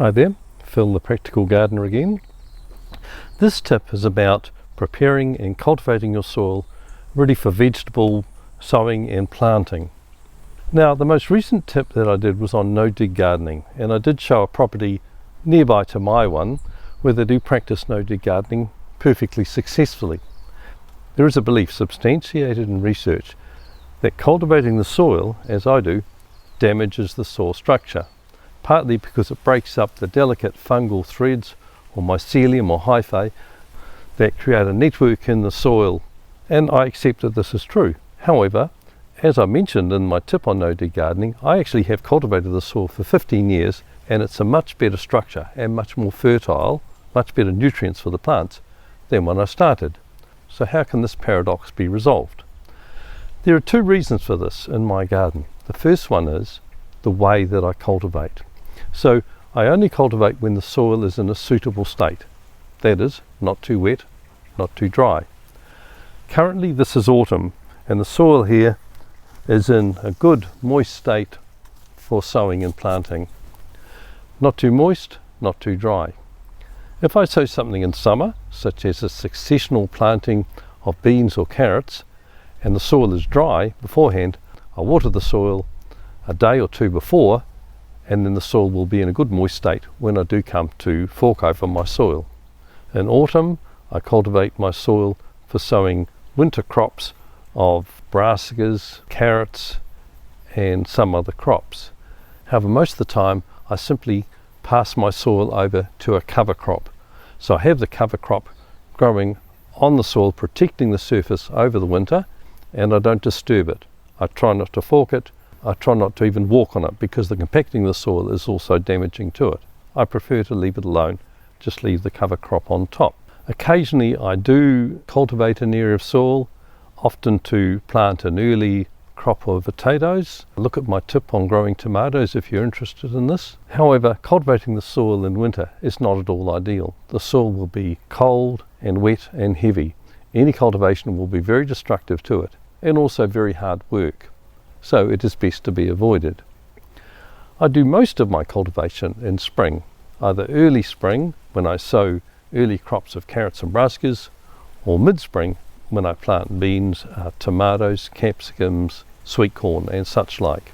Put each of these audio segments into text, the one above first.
Hi there, Phil the Practical Gardener again. This tip is about preparing and cultivating your soil ready for vegetable sowing and planting. Now, the most recent tip that I did was on no-dig gardening, and I did show a property nearby to my one where they do practice no-dig gardening perfectly successfully. There is a belief substantiated in research that cultivating the soil, as I do, damages the soil structure, partly because it breaks up the delicate fungal threads or mycelium or hyphae that create a network in the soil, and I accept that this is true. However, as I mentioned in my tip on no-dig gardening, I actually have cultivated the soil for 15 years and it's a much better structure and much more fertile, much better nutrients for the plants than when I started. So how can this paradox be resolved? There are two reasons for this in my garden. The first one is the way that I cultivate. So I only cultivate when the soil is in a suitable state. That is, not too wet, not too dry. Currently this is autumn and the soil here is in a good moist state for sowing and planting. Not too moist, not too dry. If I sow something in summer, such as a successional planting of beans or carrots, and the soil is dry beforehand, I water the soil a day or two before, and then the soil will be in a good moist state when I do come to fork over my soil. In autumn, I cultivate my soil for sowing winter crops of brassicas, carrots, and some other crops. However, most of the time I simply pass my soil over to a cover crop. So I have the cover crop growing on the soil, protecting the surface over the winter, and I don't disturb it. I try not to fork it. I try not to even walk on it because the compacting of the soil is also damaging to it. I prefer to leave it alone, just leave the cover crop on top. Occasionally I do cultivate an area of soil, often to plant an early crop of potatoes. Look at my tip on growing tomatoes if you're interested in this. However, cultivating the soil in winter is not at all ideal. The soil will be cold and wet and heavy. Any cultivation will be very destructive to it and also very hard work. So it is best to be avoided. I do most of my cultivation in spring, either early spring when I sow early crops of carrots and brassicas, or mid-spring when I plant beans, tomatoes, capsicums, sweet corn and such like.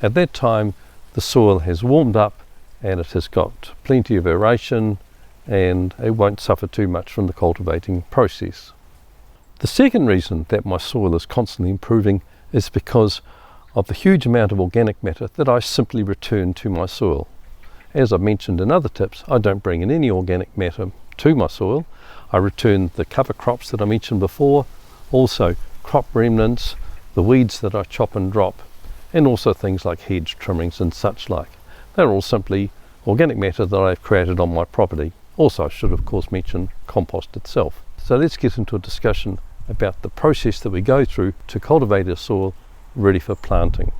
At that time the soil has warmed up and it has got plenty of aeration and it won't suffer too much from the cultivating process. The second reason that my soil is constantly improving is because of the huge amount of organic matter that I simply return to my soil. As I mentioned in other tips, I don't bring in any organic matter to my soil. I return the cover crops that I mentioned before, also crop remnants, the weeds that I chop and drop, and also things like hedge trimmings and such like. They're all simply organic matter that I've created on my property. Also, I should of course mention compost itself. So let's get into a discussion about the process that we go through to cultivate our soil ready for planting.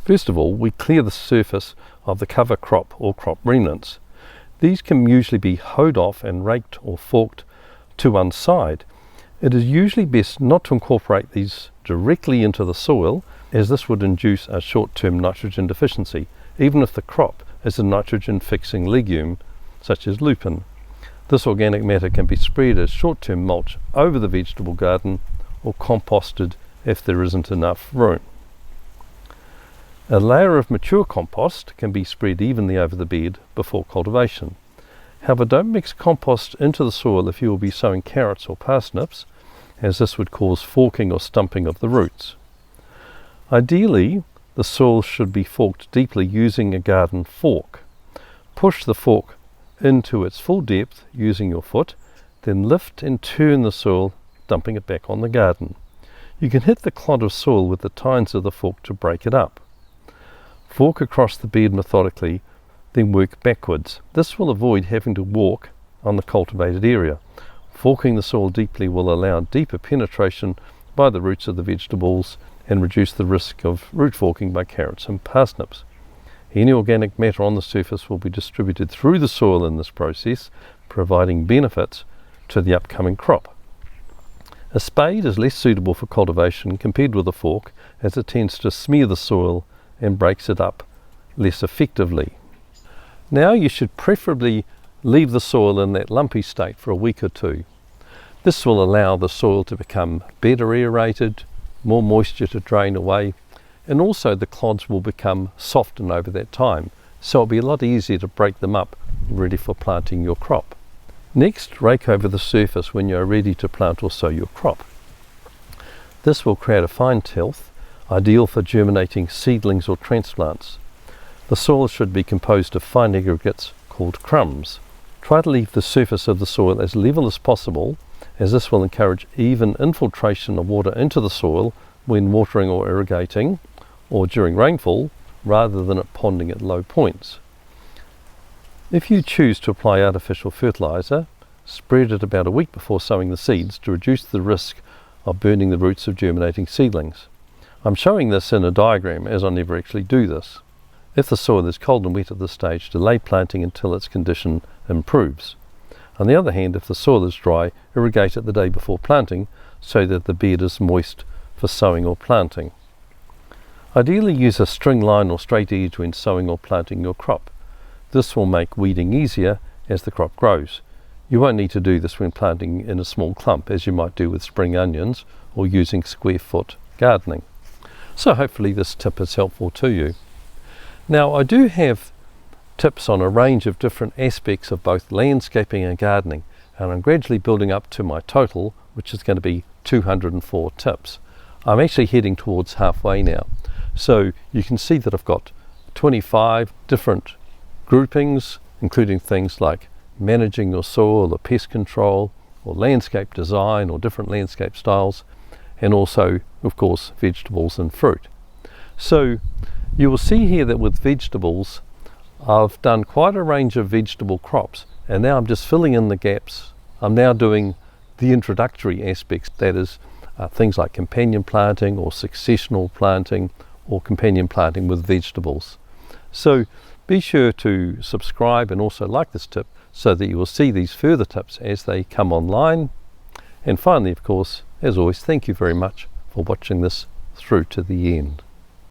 First of all, we clear the surface of the cover crop or crop remnants. These can usually be hoed off and raked or forked to one side. It is usually best not to incorporate these directly into the soil, as this would induce a short-term nitrogen deficiency, even if the crop is a nitrogen-fixing legume such as lupin. This organic matter can be spread as short-term mulch over the vegetable garden or composted if there isn't enough room. A layer of mature compost can be spread evenly over the bed before cultivation. However, don't mix compost into the soil if you will be sowing carrots or parsnips, as this would cause forking or stumping of the roots. Ideally, the soil should be forked deeply using a garden fork. Push the fork into its full depth using your foot, then lift and turn the soil, dumping it back on the garden. You can hit the clod of soil with the tines of the fork to break it up. Fork across the bed methodically, then work backwards. This will avoid having to walk on the cultivated area. Forking the soil deeply will allow deeper penetration by the roots of the vegetables and reduce the risk of root forking by carrots and parsnips. Any organic matter on the surface will be distributed through the soil in this process, providing benefits to the upcoming crop. A spade is less suitable for cultivation compared with a fork, as it tends to smear the soil and breaks it up less effectively. Now you should preferably leave the soil in that lumpy state for a week or two. This will allow the soil to become better aerated, more moisture to drain away, and also the clods will become softened over that time, so it'll be a lot easier to break them up ready for planting your crop. Next, rake over the surface when you are ready to plant or sow your crop. This will create a fine tilth, ideal for germinating seedlings or transplants. The soil should be composed of fine aggregates called crumbs. Try to leave the surface of the soil as level as possible, as this will encourage even infiltration of water into the soil when watering or irrigating, or during rainfall, rather than it ponding at low points. If you choose to apply artificial fertilizer, spread it about a week before sowing the seeds to reduce the risk of burning the roots of germinating seedlings. I'm showing this in a diagram as I never actually do this. If the soil is cold and wet at this stage, delay planting until its condition improves. On the other hand, if the soil is dry, irrigate it the day before planting so that the bed is moist for sowing or planting. Ideally, use a string line or straight edge when sowing or planting your crop. This will make weeding easier as the crop grows. You won't need to do this when planting in a small clump, as you might do with spring onions or using square foot gardening. So hopefully this tip is helpful to you. Now, I do have tips on a range of different aspects of both landscaping and gardening, and I'm gradually building up to my total, which is going to be 204 tips. I'm actually heading towards halfway now. So you can see that I've got 25 different groupings, including things like managing your soil or pest control or landscape design or different landscape styles, and also, of course, vegetables and fruit. So you will see here that with vegetables, I've done quite a range of vegetable crops, and now I'm just filling in the gaps. I'm now doing the introductory aspects, that is things like companion planting or successional planting or companion planting with vegetables. So be sure to subscribe and also like this tip so that you will see these further tips as they come online. And finally, of course, as always, thank you very much for watching this through to the end.